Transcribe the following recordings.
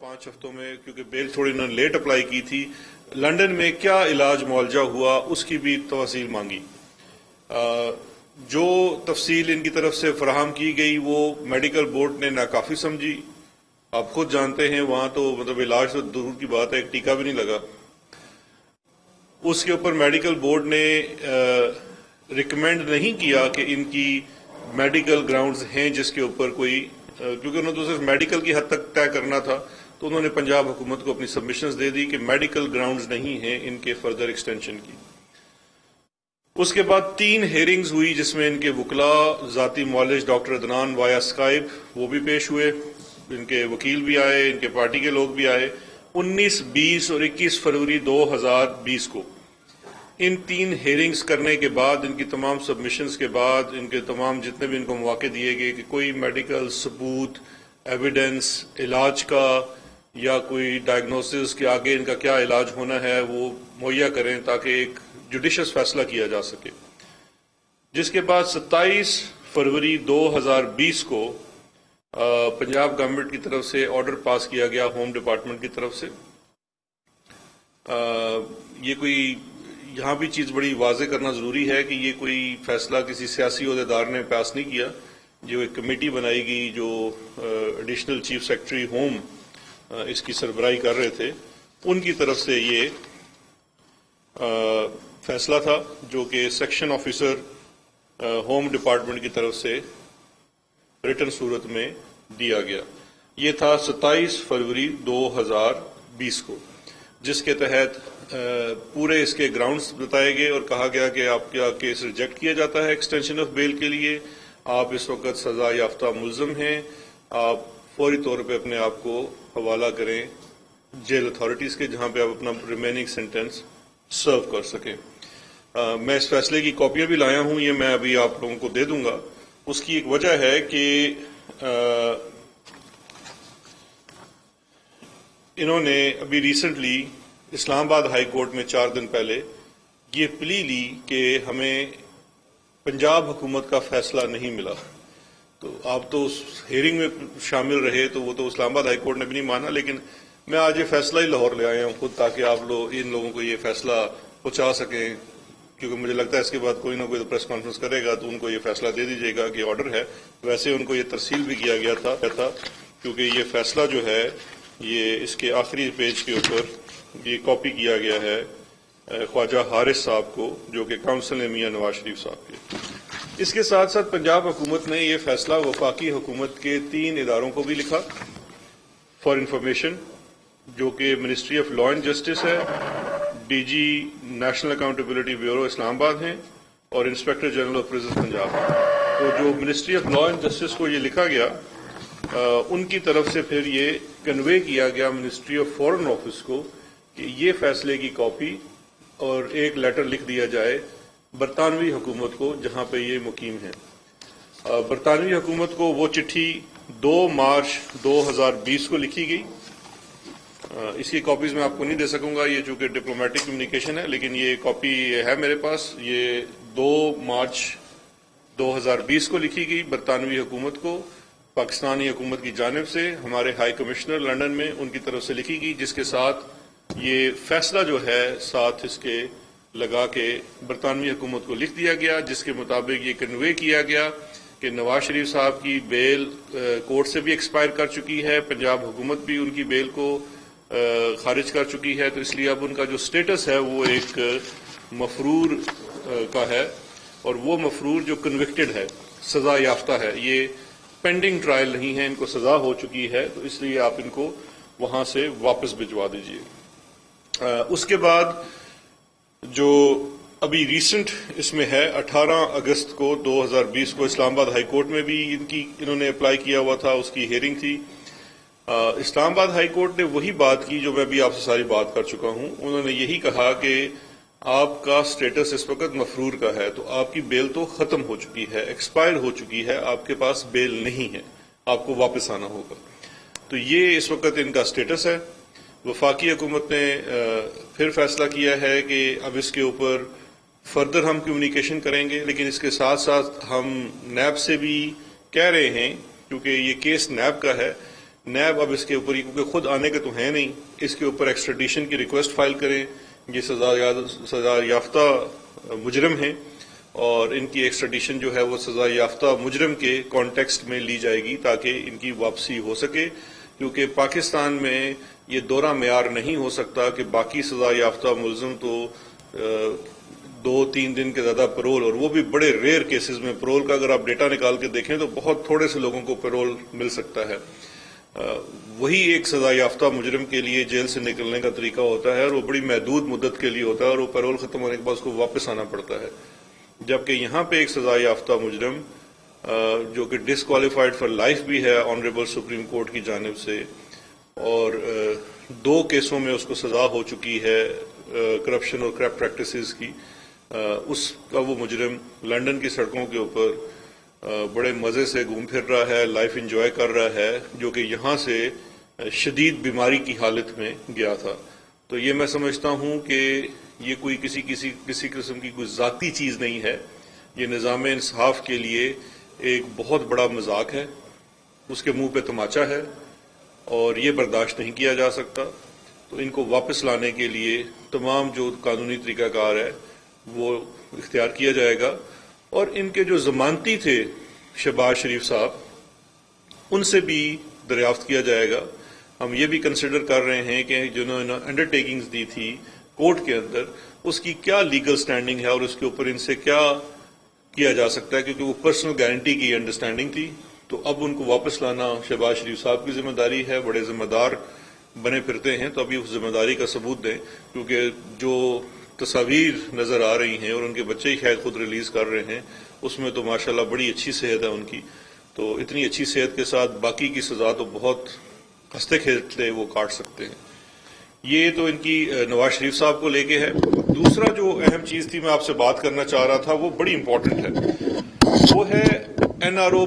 5 ہفتوں میں، کیونکہ بیل تھوڑی انہوں نے لیٹ اپلائی کی تھی، لندن میں کیا علاج معالجہ ہوا اس کی بھی تفصیل مانگی۔ جو تفصیل ان کی طرف سے فراہم کی گئی وہ میڈیکل بورڈ نے ناکافی سمجھی۔ آپ خود جانتے ہیں وہاں تو مطلب علاج تو دور کی بات ہے، ایک ٹیکہ بھی نہیں لگا۔ اس کے اوپر میڈیکل بورڈ نے ریکمینڈ نہیں کیا کہ ان کی میڈیکل گراؤنڈز ہیں جس کے اوپر کوئی، کیونکہ انہوں نے تو صرف میڈیکل کی حد تک طے کرنا تھا، تو انہوں نے پنجاب حکومت کو اپنی سبمیشنز دے دی کہ میڈیکل گراؤنڈز نہیں ہیں ان کے فردر ایکسٹینشن کی۔ اس کے بعد 3 ہیئرنگز ہوئی جس میں ان کے وکلاء، ذاتی معالج ڈاکٹر عدنان وایا اسکائپ وہ بھی پیش ہوئے، ان کے وکیل بھی آئے، ان کے پارٹی کے لوگ بھی آئے۔ 19، 20 اور 21 فروری 2020 کو ان 3 ہیئرنگز کرنے کے بعد، ان کی تمام سبمیشنز کے بعد، ان کے تمام جتنے بھی ان کو مواقع دیے گئے کہ کوئی میڈیکل ثبوت، ایویڈنس علاج کا یا کوئی ڈائگنوسس کے آگے ان کا کیا علاج ہونا ہے وہ مہیا کریں تاکہ ایک جوڈیشس فیصلہ کیا جا سکے۔ جس کے بعد 27 فروری 2020 کو پنجاب گورنمنٹ کی طرف سے آرڈر پاس کیا گیا، ہوم ڈپارٹمنٹ کی طرف سے۔ یہ کوئی یہاں بھی چیز بڑی واضح کرنا ضروری ہے کہ یہ کوئی فیصلہ کسی سیاسی عہدیدار نے پاس نہیں کیا، جو ایک کمیٹی بنائی گئی جو ایڈیشنل چیف سیکرٹری ہوم اس کی سربراہی کر رہے تھے، ان کی طرف سے یہ فیصلہ تھا جو کہ سیکشن آفیسر ہوم ڈپارٹمنٹ کی طرف سے ریٹن صورت میں دیا گیا۔ یہ تھا 27 فروری 2020 کو، جس کے تحت پورے اس کے گراؤنڈز بتائے گئے اور کہا گیا کہ آپ کا کیس ریجیکٹ کیا جاتا ہے ایکسٹینشن آف بیل کے لیے، آپ اس وقت سزا یافتہ ملزم ہیں، آپ فوری طور پہ اپنے آپ کو حوالہ کریں جیل اتھارٹیز کے جہاں پہ آپ اپنا ریمیننگ سینٹینس سرو کر سکیں۔ میں اس فیصلے کی کاپیاں بھی لایا ہوں، یہ میں ابھی آپ لوگوں کو دے دوں گا۔ اس کی ایک وجہ ہے کہ انہوں نے ابھی ریسنٹلی اسلام آباد ہائی کورٹ میں 4 دن پہلے یہ پلی لی کہ ہمیں پنجاب حکومت کا فیصلہ نہیں ملا، تو آپ تو اس ہیئرنگ میں شامل رہے تو وہ تو اسلام آباد ہائی کورٹ نے بھی نہیں مانا، لیکن میں آج یہ فیصلہ ہی لاہور لے آیا ہوں خود تاکہ آپ لوگ ان لوگوں کو یہ فیصلہ پہنچا سکیں، کیونکہ مجھے لگتا ہے اس کے بعد کوئی نہ کوئی پریس کانفرنس کرے گا تو ان کو یہ فیصلہ دے دیجیے گا کہ آرڈر ہے۔ ویسے ان کو یہ ترسیل بھی کیا گیا تھا کیونکہ یہ فیصلہ جو ہے یہ اس کے آخری پیج کے اوپر یہ کاپی کیا گیا ہے خواجہ حارث صاحب کو، جو کہ کونسل ہے میاں نواز شریف صاحب کے۔ اس کے ساتھ ساتھ پنجاب حکومت نے یہ فیصلہ وفاقی حکومت کے 3 اداروں کو بھی لکھا فار انفارمیشن، جو کہ ministry of law and justice ہے، D G national accountability bureau Islamabad ہیں، اور inspector general of prison Punjab. تو جو ministry of law and justice کو یہ لکھا گیا، ان کی طرف سے پھر یہ کنوے کیا گیا منسٹری آف فارن آفس کو کہ یہ فیصلے کی کاپی اور ایک لیٹر لکھ دیا جائے برطانوی حکومت کو جہاں پہ یہ مقیم ہیں۔ برطانوی حکومت کو وہ چٹھی 2 مارچ 2020 کو لکھی گئی۔ اس کی کاپیز میں آپ کو نہیں دے سکوں گا، یہ چونکہ ڈپلومیٹک کمیونیکیشن ہے، لیکن یہ کاپی ہے میرے پاس۔ یہ 2 مارچ 2020 کو لکھی گئی برطانوی حکومت کو پاکستانی حکومت کی جانب سے، ہمارے ہائی کمشنر لندن میں ان کی طرف سے لکھی گئی، جس کے ساتھ یہ فیصلہ جو ہے ساتھ اس کے لگا کے برطانوی حکومت کو لکھ دیا گیا، جس کے مطابق یہ کنوے کیا گیا کہ نواز شریف صاحب کی بیل کورٹ سے بھی ایکسپائر کر چکی ہے، پنجاب حکومت بھی ان کی بیل کو خارج کر چکی ہے، تو اس لیے اب ان کا جو سٹیٹس ہے وہ ایک مفرور کا ہے، اور وہ مفرور جو کنوکٹڈ ہے، سزا یافتہ ہے، یہ پینڈنگ ٹرائل نہیں ہے، ان کو سزا ہو چکی ہے، تو اس لیے آپ ان کو وہاں سے واپس بھجوا دیجیے۔ اس کے بعد جو ابھی ریسنٹ اس میں ہے 18 اگست کو 2020 کو اسلام آباد ہائی کورٹ میں بھی انہوں نے اپلائی کیا ہوا تھا، اس کی ہیئرنگ تھی۔ اسلام آباد ہائی کورٹ نے وہی بات کی جو میں بھی آپ سے ساری بات کر چکا ہوں۔ انہوں نے یہی کہا کہ آپ کا سٹیٹس اس وقت مفرور کا ہے، تو آپ کی بیل تو ختم ہو چکی ہے، ایکسپائر ہو چکی ہے، آپ کے پاس بیل نہیں ہے، آپ کو واپس آنا ہوگا۔ تو یہ اس وقت ان کا سٹیٹس ہے۔ وفاقی حکومت نے پھر فیصلہ کیا ہے کہ اب اس کے اوپر فردر ہم کمیونیکیشن کریں گے، لیکن اس کے ساتھ ساتھ ہم نیب سے بھی کہہ رہے ہیں، کیونکہ یہ کیس نیب کا ہے، نیب اب اس کے اوپر کیونکہ خود آنے کے تو ہیں نہیں، اس کے اوپر ایکسٹریڈیشن کی ریکویسٹ فائل کریں. یہ سزا یافتہ مجرم ہیں اور ان کی ایکسٹریڈیشن جو ہے وہ سزا یافتہ مجرم کے کانٹیکسٹ میں لی جائے گی تاکہ ان کی واپسی ہو سکے، کیونکہ پاکستان میں یہ دورہ معیار نہیں ہو سکتا کہ باقی سزا یافتہ ملزم تو 2-3 دن کے زیادہ پرول، اور وہ بھی بڑے ریئر کیسز میں پرول کا اگر آپ ڈیٹا نکال کے دیکھیں تو بہت تھوڑے سے لوگوں کو پرول مل سکتا ہے. وہی ایک سزا یافتہ مجرم کے لیے جیل سے نکلنے کا طریقہ ہوتا ہے اور وہ بڑی محدود مدت کے لیے ہوتا ہے اور وہ پیرول ختم ہونے کے بعد اس کو واپس آنا پڑتا ہے. جبکہ یہاں پہ ایک سزا یافتہ مجرم جو کہ ڈسکوالیفائڈ فار لائف بھی ہے آنریبل سپریم کورٹ کی جانب سے، اور 2 کیسوں میں اس کو سزا ہو چکی ہے کرپشن اور کرپٹ پریکٹسز کی، اس کا وہ مجرم لندن کی سڑکوں کے اوپر بڑے مزے سے گھوم پھر رہا ہے، لائف انجوائے کر رہا ہے، جو کہ یہاں سے شدید بیماری کی حالت میں گیا تھا. تو یہ میں سمجھتا ہوں کہ یہ کوئی کسی قسم کی کوئی ذاتی چیز نہیں ہے، یہ نظام انصاف کے لیے ایک بہت بڑا مذاق ہے، اس کے منہ پہ تماچا ہے اور یہ برداشت نہیں کیا جا سکتا. تو ان کو واپس لانے کے لیے تمام جو قانونی طریقہ کار ہے وہ اختیار کیا جائے گا، اور ان کے جو ضمانتی تھے شہباز شریف صاحب ان سے بھی دریافت کیا جائے گا. ہم یہ بھی کنسیڈر کر رہے ہیں کہ جنہوں نے انڈر ٹیکنگز دی تھی کورٹ کے اندر اس کی کیا لیگل سٹینڈنگ ہے اور اس کے اوپر ان سے کیا جا سکتا ہے، کیونکہ وہ پرسنل گارنٹی کی انڈرسٹینڈنگ تھی. تو اب ان کو واپس لانا شہباز شریف صاحب کی ذمہ داری ہے، بڑے ذمہ دار بنے پھرتے ہیں، تو ابھی اس ذمہ داری کا ثبوت دیں، کیونکہ جو تصاویر نظر آ رہی ہیں اور ان کے بچے ہی شاید خود ریلیز کر رہے ہیں اس میں تو ماشاءاللہ بڑی اچھی صحت ہے ان کی. تو اتنی اچھی صحت کے ساتھ باقی کی سزا تو بہت ہنستے کھیلتے وہ کاٹ سکتے ہیں. یہ تو ان کی نواز شریف صاحب کو لے کے ہے. دوسرا جو اہم چیز تھی میں آپ سے بات کرنا چاہ رہا تھا وہ بڑی امپورٹنٹ ہے، وہ ہے NRO++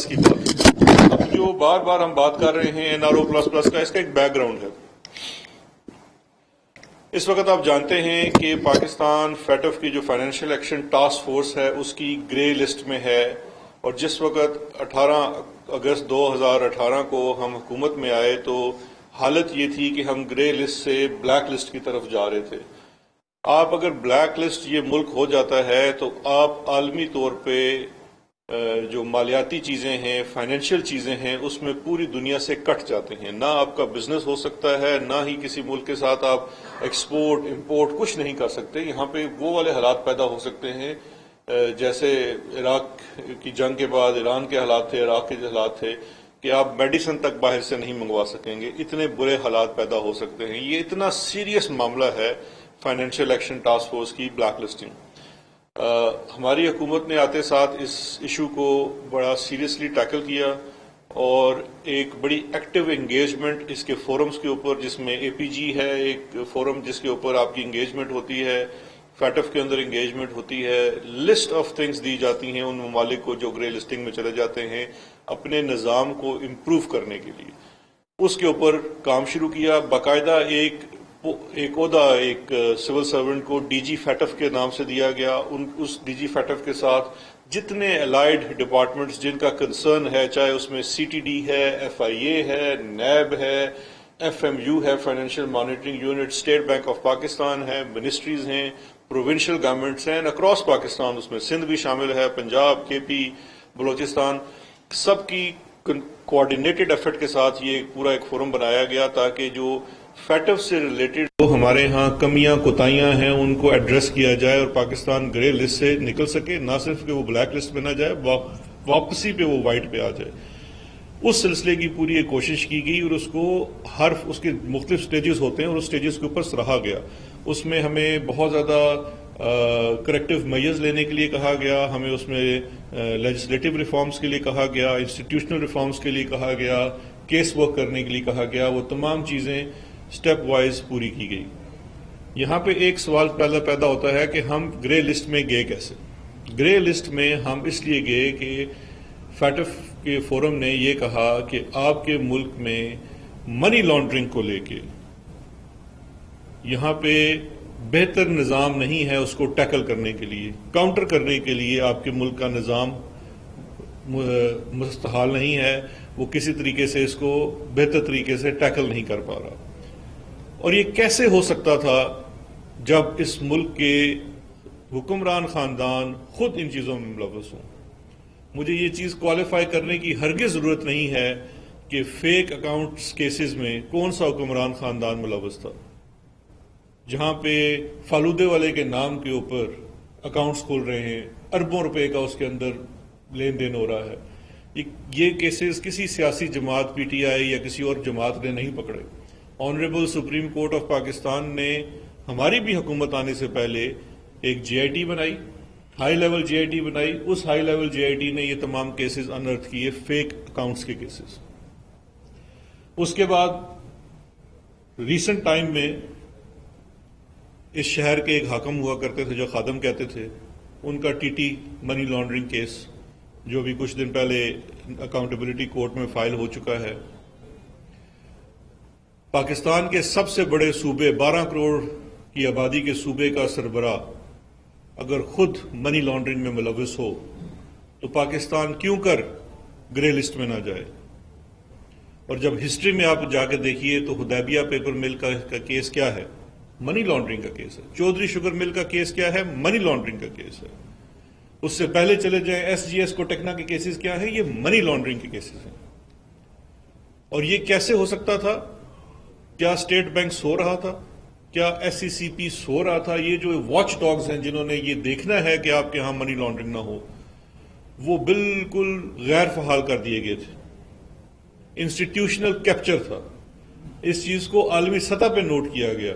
کی بات. اب جو بار بار ہم بات کر رہے ہیں NRO++ کا، اس کا ایک بیک گراؤنڈ ہے. اس وقت آپ جانتے ہیں کہ پاکستان فیٹف کی جو فائنینشیل ایکشن ٹاسک فورس ہے اس کی گرے لسٹ میں ہے، اور جس وقت 18 اگست 2018 کو ہم حکومت میں آئے تو حالت یہ تھی کہ ہم گرے لسٹ سے بلیک لسٹ کی طرف جا رہے تھے. آپ اگر بلیک لسٹ یہ ملک ہو جاتا ہے تو آپ عالمی طور پہ جو مالیاتی چیزیں ہیں، فائنینشیل چیزیں ہیں، اس میں پوری دنیا سے کٹ جاتے ہیں. نہ آپ کا بزنس ہو سکتا ہے، نہ ہی کسی ملک کے ساتھ آپ ایکسپورٹ امپورٹ کچھ نہیں کر سکتے. یہاں پہ وہ والے حالات پیدا ہو سکتے ہیں جیسے عراق کی جنگ کے بعد ایران کے حالات تھے، عراق کے حالات تھے، کہ آپ میڈیسن تک باہر سے نہیں منگوا سکیں گے. اتنے برے حالات پیدا ہو سکتے ہیں. یہ اتنا سیریس معاملہ ہے فائنینشیل ایکشن ٹاسک فورس کی بلیک لسٹنگ. ہماری حکومت نے آتے ساتھ اس ایشو کو بڑا سیریسلی ٹیکل کیا اور ایک بڑی ایکٹیو انگیجمنٹ اس کے فورمز کے اوپر، جس میں APG ہے ایک فورم جس کے اوپر آپ کی انگیجمنٹ ہوتی ہے، فیٹف کے اندر انگیجمنٹ ہوتی ہے، لسٹ آف تھنگز دی جاتی ہیں ان ممالک کو جو گرے لسٹنگ میں چلے جاتے ہیں اپنے نظام کو امپروو کرنے کے لیے. اس کے اوپر کام شروع کیا. باقاعدہ ایک عہدہ ایک سول سرونٹ کو DG فیٹف کے نام سے دیا گیا. اس DG فیٹف کے ساتھ جتنے الائیڈ ڈپارٹمنٹس جن کا کنسرن ہے، چاہے اس میں CTD ہے، FIA ہے، نیب ہے، FMU ہے financial monitoring unit, state bank of Pakistan ہے، منسٹریز ہیں، پروونشل گورنمنٹس ہیں اکراس پاکستان، اس میں سندھ بھی شامل ہے، پنجاب، KP، بلوچستان، سب کی کوآرڈینیٹڈ ایفرٹ کے ساتھ یہ پورا ایک فورم بنایا گیا تاکہ جو فیٹف سے ریلیٹڈ جو ہمارے ہاں کمیاں کوتاہیاں ہیں ان کو ایڈریس کیا جائے اور پاکستان گرے لسٹ سے نکل سکے. نہ صرف کہ وہ بلیک لسٹ میں نہ جائے، واپسی پہ وہ وائٹ پہ آ جائے. اس سلسلے کی پوری ایک کوشش کی گئی اور اس کو اس کے مختلف سٹیجز ہوتے ہیں اور اس سٹیجز کے اوپر سراہا گیا. اس میں ہمیں بہت زیادہ کریکٹیو میئرز لینے کے لیے کہا گیا، ہمیں اس میں لیجسلیٹو ریفارمز کے لیے کہا گیا، انسٹیٹیوشنل ریفارمز کے لیے کہا گیا، کیس ورک کرنے کے لیے کہا گیا. وہ تمام چیزیں سٹیپ وائز پوری کی گئی. یہاں پہ ایک سوال پیدا ہوتا ہے کہ ہم گرے لسٹ میں گئے کیسے؟ گرے لسٹ میں ہم اس لیے گئے کہ فیٹف کے فورم نے یہ کہا کہ آپ کے ملک میں منی لانڈرنگ کو لے کے یہاں پہ بہتر نظام نہیں ہے اس کو ٹیکل کرنے کے لیے، کاؤنٹر کرنے کے لیے آپ کے ملک کا نظام مستحال نہیں ہے، وہ کسی طریقے سے اس کو بہتر طریقے سے ٹیکل نہیں کر پا رہا. اور یہ کیسے ہو سکتا تھا جب اس ملک کے حکمران خاندان خود ان چیزوں میں ملوث ہوں؟ مجھے یہ چیز کوالیفائی کرنے کی ہرگز ضرورت نہیں ہے کہ فیک اکاؤنٹس کیسز میں کون سا حکمران خاندان ملوث تھا، جہاں پہ فالودے والے کے نام کے اوپر اکاؤنٹس کھول رہے ہیں، اربوں روپے کا اس کے اندر لین دین ہو رہا ہے. یہ کیسز کسی سیاسی جماعت پی ٹی آئی یا کسی اور جماعت نے نہیں پکڑے. Honourable supreme court of Pakistan نے ہماری بھی حکومت آنے سے پہلے ایک جے آئی ٹی بنائی، high level J I T بنائی. اس high level J I T نے یہ تمام کیسز انرتھ کیے، فیک اکاؤنٹس کے کیسز. اس کے بعد ریسنٹ ٹائم میں اس شہر کے ایک حاکم ہوا کرتے تھے جو خادم کہتے تھے، ان کا T T money laundering case جو بھی کچھ دن پہلے اکاؤنٹیبلٹی کورٹ میں فائل ہو چکا ہے. پاکستان کے سب سے بڑے صوبے، 12 کروڑ کی آبادی کے صوبے کا سربراہ اگر خود منی لانڈرنگ میں ملوث ہو تو پاکستان کیوں کر گرے لسٹ میں نہ جائے؟ اور جب ہسٹری میں آپ جا کے دیکھیے تو حدیبیہ پیپر مل کا کیس کیا ہے؟ منی لانڈرنگ کا کیس ہے. چودھری شوگر مل کا کیس کیا ہے؟ منی لانڈرنگ کا کیس ہے. اس سے پہلے چلے جائیں ایس جی ایس کو ٹیکنا کے کیسز کیا ہیں؟ یہ منی لانڈرنگ کے کیسز ہیں. اور یہ کیسے ہو سکتا تھا؟ کیا اسٹیٹ بینک سو رہا تھا؟ کیا ایس سی سی پی سو رہا تھا؟ یہ جو واچ ڈاگز ہیں جنہوں نے یہ دیکھنا ہے کہ آپ کے ہاں منی لانڈرنگ نہ ہو، وہ بالکل غیر فعال کر دیے گئے تھے. انسٹیٹیوشنل کیپچر تھا. اس چیز کو عالمی سطح پہ نوٹ کیا گیا،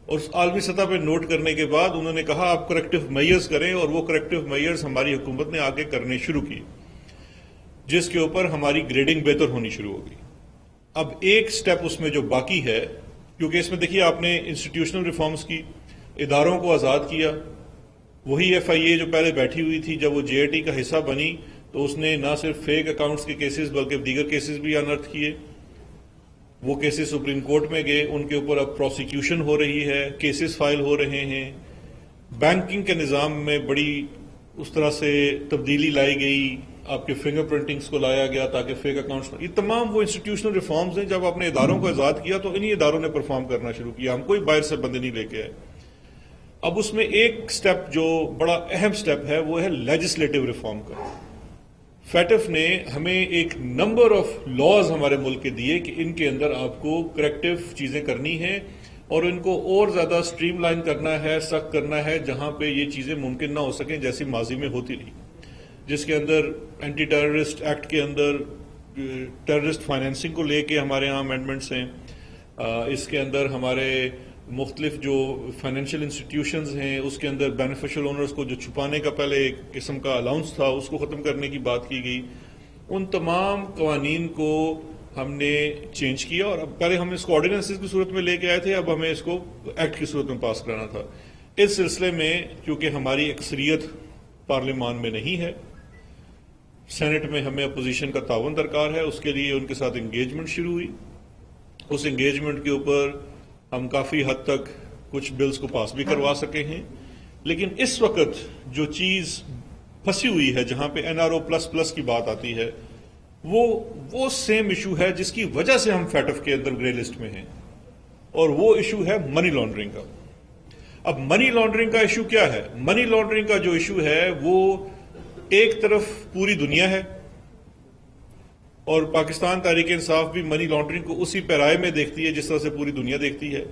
اور اس عالمی سطح پہ نوٹ کرنے کے بعد انہوں نے کہا آپ کریکٹیو میئرز کریں، اور وہ کریکٹیو میئرز ہماری حکومت نے آگے کرنے شروع کی، جس کے اوپر ہماری گریڈنگ بہتر ہونی شروع ہو گئی. اب ایک سٹیپ اس میں جو باقی ہے، کیونکہ اس میں دیکھیے آپ نے انسٹیٹیوشنل ریفارمز کی، اداروں کو آزاد کیا. وہی ایف آئی اے جو پہلے بیٹھی ہوئی تھی جب وہ جے آئی ٹی کا حصہ بنی تو اس نے نہ صرف فیک اکاؤنٹس کے کیسز بلکہ دیگر کیسز بھی انرتھ کیے. وہ کیسز سپریم کورٹ میں گئے، ان کے اوپر اب پروسیکیوشن ہو رہی ہے، کیسز فائل ہو رہے ہیں. بینکنگ کے نظام میں بڑی اس طرح سے تبدیلی لائی گئی، آپ کے فنگر پرنٹنگز کو لایا گیا تاکہ فیک اکاؤنٹس، یہ تمام وہ انسٹیٹیوشنل ریفارمز ہیں. جب آپ نے اداروں کو آزاد کیا تو انہی اداروں نے پرفارم کرنا شروع کیا، ہم کوئی باہر سے بندے نہیں لے کے آئے. اب اس میں ایک سٹیپ جو بڑا اہم سٹیپ ہے وہ ہے لیجسلیٹو ریفارم کا. فیٹف نے ہمیں ایک نمبر آف لاز ہمارے ملک کے دیے کہ ان کے اندر آپ کو کریکٹیو چیزیں کرنی ہیں اور ان کو اور زیادہ سٹریم لائن کرنا ہے، سخت کرنا ہے، جہاں پہ یہ چیزیں ممکن نہ ہو سکیں جیسی ماضی میں ہوتی رہی. جس کے اندر اینٹی ٹیررسٹ ایکٹ کے اندر ٹیررسٹ فائنینسنگ کو لے کے ہمارے ہاں امینڈمنٹس ہیں. اس کے اندر ہمارے مختلف جو فائنینشیل انسٹیٹیوشنز ہیں اس کے اندر بینیفیشل اونرز کو جو چھپانے کا پہلے ایک قسم کا الاؤنس تھا اس کو ختم کرنے کی بات کی گئی. ان تمام قوانین کو ہم نے چینج کیا، اور اب پہلے ہم اس کو آرڈیننسز کی صورت میں لے کے آئے تھے، اب ہمیں اس کو ایکٹ کی صورت میں پاس کرانا تھا. اس سلسلے میں کیونکہ ہماری اکثریت پارلیمان میں نہیں ہے، سینٹ میں ہمیں اپوزیشن کا تعاون درکار ہے، اس کے لیے ان کے ساتھ انگیجمنٹ شروع ہوئی. اس انگیجمنٹ کے اوپر ہم کافی حد تک کچھ بلز کو پاس بھی کروا سکے ہیں. لیکن اس وقت جو چیز پھنسی ہوئی ہے، جہاں پہ N R O plus plus کی بات آتی ہے، وہ سیم ایشو ہے جس کی وجہ سے ہم فیٹف کے اندر گرے لسٹ میں ہیں، اور وہ ایشو ہے منی لانڈرنگ کا. اب منی لانڈرنگ کا ایشو کیا ہے؟ منی لانڈرنگ کا جو ایشو ہے وہ ایک طرف پوری دنیا ہے، اور پاکستان تحریک انصاف بھی منی لانڈرنگ کو اسی پیرائے میں دیکھتی ہے جس طرح سے پوری دنیا دیکھتی ہے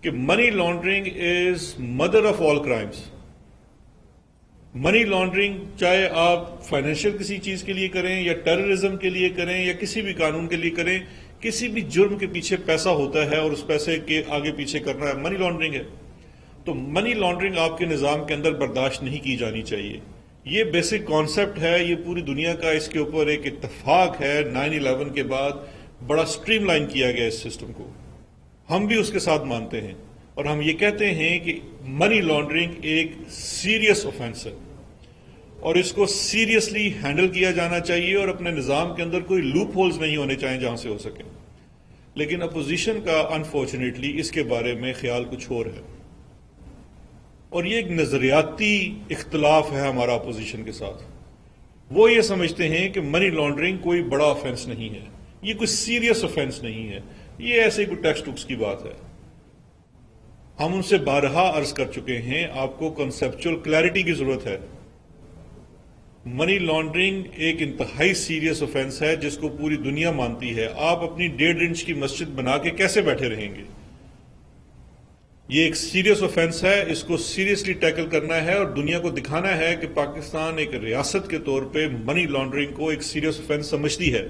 کہ money laundering is mother of all crimes. Money laundering چاہے آپ فائنینشیل کسی چیز کے لیے کریں یا ٹیررزم کے لیے کریں یا کسی بھی قانون کے لیے کریں، کسی بھی جرم کے پیچھے پیسہ ہوتا ہے اور اس پیسے کے آگے پیچھے کرنا ہے، منی لانڈرنگ ہے. تو منی لانڈرنگ آپ کے نظام کے اندر برداشت نہیں کی جانی چاہیے. یہ بیسک کانسیپٹ ہے، یہ پوری دنیا کا اس کے اوپر ایک اتفاق ہے. 9/11 کے بعد بڑا سٹریم لائن کیا گیا اس سسٹم کو، ہم بھی اس کے ساتھ مانتے ہیں، اور ہم یہ کہتے ہیں کہ منی لانڈرنگ ایک سیریس آفینس ہے اور اس کو سیریسلی ہینڈل کیا جانا چاہیے، اور اپنے نظام کے اندر کوئی لوپ ہولز نہیں ہونے چاہیے جہاں سے ہو سکے. لیکن اپوزیشن کا انفارچونیٹلی اس کے بارے میں خیال کچھ اور ہے، اور یہ ایک نظریاتی اختلاف ہے ہمارا اپوزیشن کے ساتھ. وہ یہ سمجھتے ہیں کہ منی لانڈرنگ کوئی بڑا آفینس نہیں ہے، یہ کوئی سیریس آفینس نہیں ہے، یہ ایسے کوئی ٹیکسٹ بکس کی بات ہے۔ ہم ان سے بارہا عرض کر چکے ہیں، آپ کو کنسیپچل کلیئرٹی کی ضرورت ہے۔ منی لانڈرنگ ایک انتہائی سیریس آفینس ہے جس کو پوری دنیا مانتی ہے۔ آپ اپنی 1.5 انچ کی مسجد بنا کے کیسے بیٹھے رہیں گے؟ یہ ایک سیریس آفینس ہے، اس کو سیریسلی ٹیکل کرنا ہے اور دنیا کو دکھانا ہے کہ پاکستان ایک ریاست کے طور پہ منی لانڈرنگ کو ایک سیریس آفینس سمجھتی ہے۔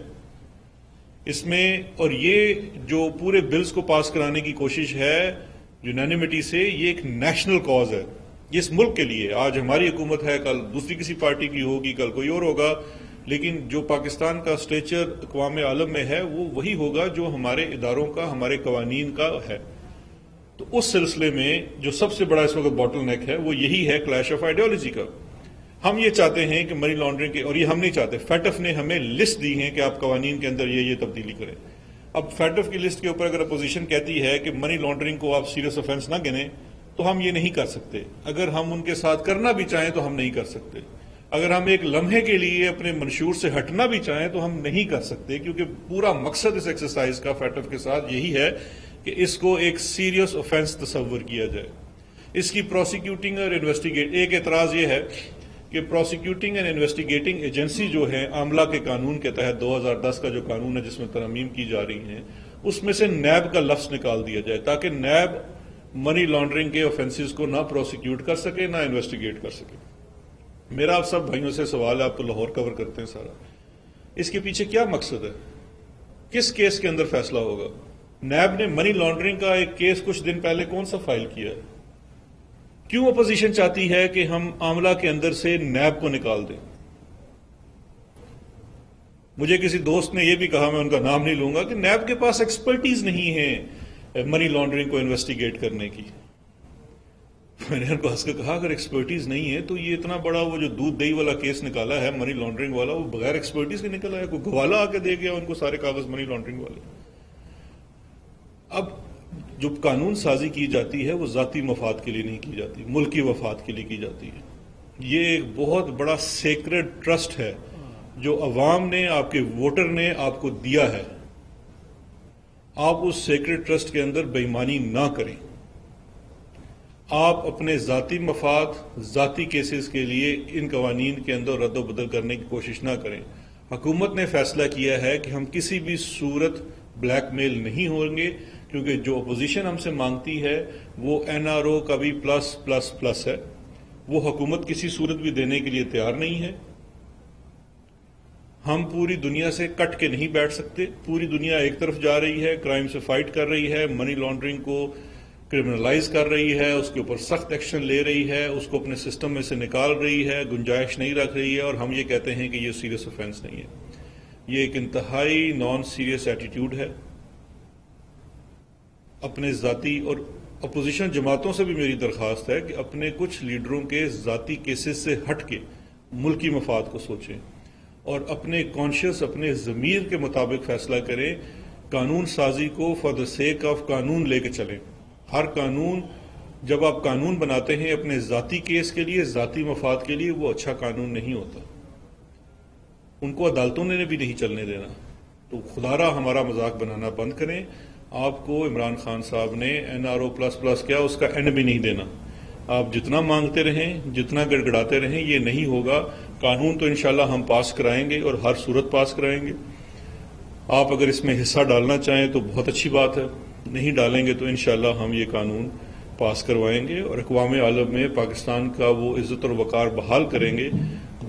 اس میں اور یہ جو پورے بلز کو پاس کرانے کی کوشش ہے یونینیمٹی سے، یہ ایک نیشنل کاز ہے، یہ اس ملک کے لیے۔ آج ہماری حکومت ہے، کل دوسری کسی پارٹی کی ہوگی، کل کوئی اور ہوگا، لیکن جو پاکستان کا اسٹیچر اقوام عالم میں ہے وہ وہی ہوگا جو ہمارے اداروں کا، ہمارے قوانین کا ہے۔ تو اس سلسلے میں جو سب سے بڑا اس وقت باٹل نیک ہے وہ یہی ہے کلیش آف آئیڈیالوجی کا۔ ہم یہ چاہتے ہیں کہ منی لانڈرنگ کے، اور یہ ہم نہیں چاہتے، فیٹف نے ہمیں لسٹ دی ہے کہ آپ قوانین کے اندر یہ تبدیلی کریں۔ اب فیٹف کی لسٹ کے اوپر اگر اپوزیشن کہتی ہے کہ منی لانڈرنگ کو آپ سیریس آفینس نہ گنیں تو ہم یہ نہیں کر سکتے۔ اگر ہم ان کے ساتھ کرنا بھی چاہیں تو ہم نہیں کر سکتے۔ اگر ہم ایک لمحے کے لیے اپنے منشور سے ہٹنا بھی چاہیں تو ہم نہیں کر سکتے، کیونکہ پورا مقصد اس ایکسرسائز کا فیٹف کے ساتھ یہی ہے کہ اس کو ایک سیریس آفینس تصور کیا جائے۔ اس کی پروسیکیوٹنگ اور ایک اعتراض یہ ہے کہ پروسیکیوٹنگ اینڈ انویسٹیگیٹنگ ایجنسی جو ہے عاملہ کے قانون کے تحت 2010 کا جو قانون ہے جس میں ترامیم کی جا رہی ہیں، اس میں سے نیب کا لفظ نکال دیا جائے تاکہ نیب منی لانڈرنگ کے آفینسز کو نہ پروسیکیوٹ کر سکے نہ انویسٹیگیٹ کر سکے۔ میرا آپ سب بھائیوں سے سوال ہے، آپ تو لاہور کور کرتے ہیں سارا، اس کے پیچھے کیا مقصد ہے؟ کس کیس کے اندر فیصلہ ہوگا؟ نیب نے منی لانڈرنگ کا ایک کیس کچھ دن پہلے کون سا فائل کیا ہے؟ کیوں اپوزیشن چاہتی ہے کہ ہم عاملہ کے اندر سے نیب کو نکال دیں؟ مجھے کسی دوست نے یہ بھی کہا، میں ان کا نام نہیں لوں گا، کہ نیب کے پاس ایکسپرٹیز نہیں ہے منی لانڈرنگ کو انویسٹیگیٹ کرنے کی۔ میں نے ان کو ہنس کے کہا اگر ایکسپرٹیز نہیں ہے تو یہ اتنا بڑا وہ جو دودھ دہی والا کیس نکالا ہے منی لانڈرنگ والا، وہ بغیر ایکسپرٹیز کے نکلا ہے؟ کوئی گوالا آ کے دے گیا ان کو سارے کاغذ منی لانڈرنگ والے؟ اب جو قانون سازی کی جاتی ہے وہ ذاتی مفاد کے لیے نہیں کی جاتی، ملکی وفاد کے لیے کی جاتی ہے۔ یہ ایک بہت بڑا سیکرڈ ٹرسٹ ہے جو عوام نے، آپ کے ووٹر نے آپ کو دیا ہے۔ آپ اس سیکرڈ ٹرسٹ کے اندر بے ایمانی نہ کریں۔ آپ اپنے ذاتی مفاد، ذاتی کیسز کے لیے ان قوانین کے اندر رد و بدل کرنے کی کوشش نہ کریں۔ حکومت نے فیصلہ کیا ہے کہ ہم کسی بھی صورت بلیک میل نہیں ہوں گے، کیونکہ جو اپوزیشن ہم سے مانگتی ہے وہ این آر او کا بھی پلس پلس پلس ہے، وہ حکومت کسی صورت بھی دینے کے لیے تیار نہیں ہے۔ ہم پوری دنیا سے کٹ کے نہیں بیٹھ سکتے۔ پوری دنیا ایک طرف جا رہی ہے، کرائم سے فائٹ کر رہی ہے، منی لانڈرنگ کو کرمنلائز کر رہی ہے، اس کے اوپر سخت ایکشن لے رہی ہے، اس کو اپنے سسٹم میں سے نکال رہی ہے، گنجائش نہیں رکھ رہی ہے، اور ہم یہ کہتے ہیں کہ یہ سیریس آفینس نہیں ہے۔ یہ ایک انتہائی نان سیریس ایٹیٹیوڈ ہے۔ اپنے ذاتی اور اپوزیشن جماعتوں سے بھی میری درخواست ہے کہ اپنے کچھ لیڈروں کے ذاتی کیسز سے ہٹ کے ملکی مفاد کو سوچیں اور اپنے کانشیس، اپنے ضمیر کے مطابق فیصلہ کریں۔ قانون سازی کو فار دا سیک آف قانون لے کے چلیں۔ ہر قانون، جب آپ قانون بناتے ہیں اپنے ذاتی کیس کے لیے، ذاتی مفاد کے لیے، وہ اچھا قانون نہیں ہوتا۔ ان کو عدالتوں نے بھی نہیں چلنے دینا۔ تو خدا را ہمارا مذاق بنانا بند کریں۔ آپ کو عمران خان صاحب نے N R O plus plus کیا، اس کا اینڈ بھی نہیں دینا۔ آپ جتنا مانگتے رہیں، جتنا گڑگڑاتے رہیں، یہ نہیں ہوگا۔ قانون تو انشاءاللہ ہم پاس کرائیں گے اور ہر صورت پاس کرائیں گے۔ آپ اگر اس میں حصہ ڈالنا چاہیں تو بہت اچھی بات ہے، نہیں ڈالیں گے تو انشاءاللہ ہم یہ قانون پاس کروائیں گے اور اقوام عالم میں پاکستان کا وہ عزت اور وقار بحال کریں گے